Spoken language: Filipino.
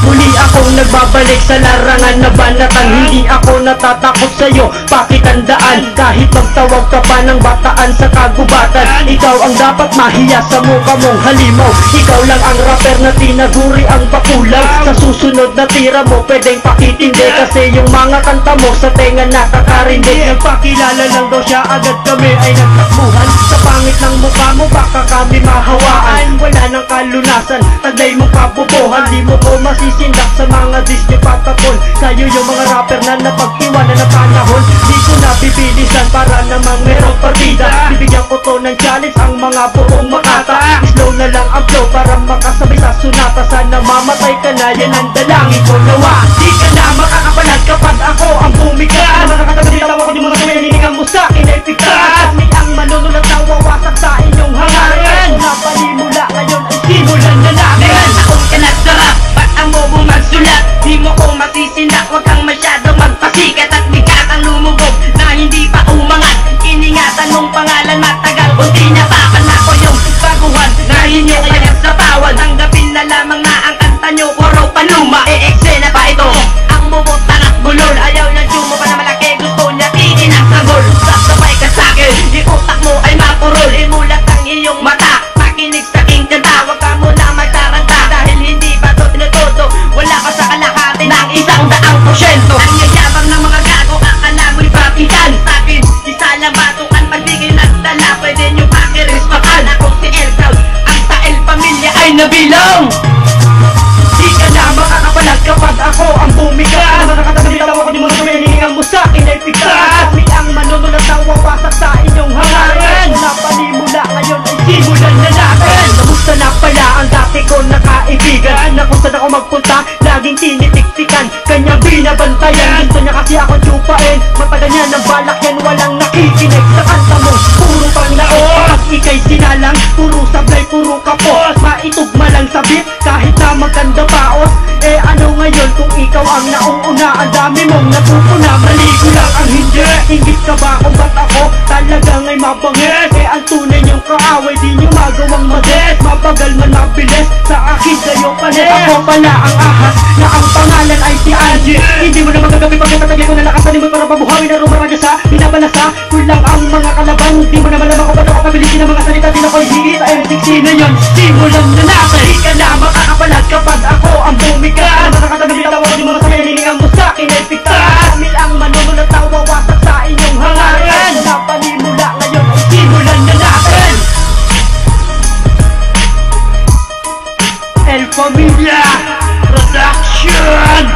Muli akong nagbabalik sa larangan na banatan. Hindi ako natatakot sa'yo, pakitandaan. Kahit magtawag ka pa ng bataan sa kagubatan, ikaw ang dapat mahiya sa mukha mong halimaw. Ikaw lang ang rapper na tinaguri ang bakulang. Sa susunod na tira mo pwedeng pakitindi, kasi yung mga kanta mo sa tenga nakakarindig. Nagpakilala lang daw siya, agad kami ay nagtakbuhan. Sa pangit ng mukha mo baka kami mahawaan. Wala nang kalunasan, taglay mong kabubuhan. Di mo ko masisindak sa mga Disney patapon. Kayo yung mga rapper na napagtiwanan ng panahon. Di ko na bibilisan para namang merong partida. Bibigyan ko to ng challenge ang mga buong makata. Slow na lang ang flow para makasabay sa sunata. Sana mamatay ka na, yan ang dalangin ko nawa. Di ka na makakapalag kapag ako ang bumika. Nakakatagal ako, di mo na naniningan mo sa akin ay pika. Kami ang manunulat na wawasak sa inyong hangaran. Kung napalimula ngayon ay simulan na namin. Akong ka nagsarap, ba't ang bobo magsulat? Di mo ko masisindak, wag kang masyadong magpasikat. At bigla kang lumubog na hindi pa umangat. Iningatan mong pangalan, matagal unti na bakal na ko yung baguhan. Ngayon nyo kaya sa bawal, tanggapin na lamang na ang kanta nyo puro panluma. E-eksena pa ito, ang bubot at bulol. Ayaw na mo pa na malaki, gusto niya tingin ang sagol. Sasabay ka sa'kin, iutak mo ay mapurol. Imulat ang iyong mata, makinig sa aking kanta. Wag ka muna magtaranta, dahil hindi pa to tinutodo. Wala ka sa kalahati ng 100%. Ang yayabang ng mga gago, akala mo'y papitan. Sa'kin, isa lang batukan, pagbigay nagdala, pwede nyo pakirispakan. Ako si L-Crowd, ang sa L-Pamilya ay nabilang. Di ka na makakapalag kapag ako ang bumika. Nakakatagal ako, di mo na hinihingan mo sa akin ay pika. Kami ang manunulat na wawasak sa inyong hangaran. Napalimula ngayon ay simulan na natin. Kamusta na pala ang dati ko na kaibigan, na kung saan ako magpunta laging tinitiktikan, kanyang binabantayan. Gusto niya kasi akong tsupain, matagal niya ng balak yan, walang nakikinig sa kanta mo. Puro panglaos, pag ika'y sinalang, puro sablay, puro kapos. Maitugma lang sa beat, kahit na maganda paos. Eh ano ngayon kung ikaw ang nauuna? Ang dami mong napupuna, mali ko lang ang hindi. Ingit ka ba kung ba't ako talagang ay mabangis? Eh ang tunay niyong kaaway, di niyo magawang madis. Mabagal man mabilis, sa akin kayo panis. Ako pala ang ahas, na ang pangalan ay si Angie. Hindi mo na magagabi pag natatagay ko na lakas sa limot para mabuhawi na rumaragya sa binabalasa. Kulang ang mga kalaban, di mo na malaman kung ba't ako pabilisin ang mga salita. Di na ko'y higi sa M16 na yun, simulan na natin. Di ka na makakapalag kapag ako ang bumika. Nakakatagal ako, di mo na sa hinihingan mo sa akin ay pika. Kami ang manunulat na wawasak sa inyong hangaran. Napalimula ngayon ay simulan na natin. El Familia Production.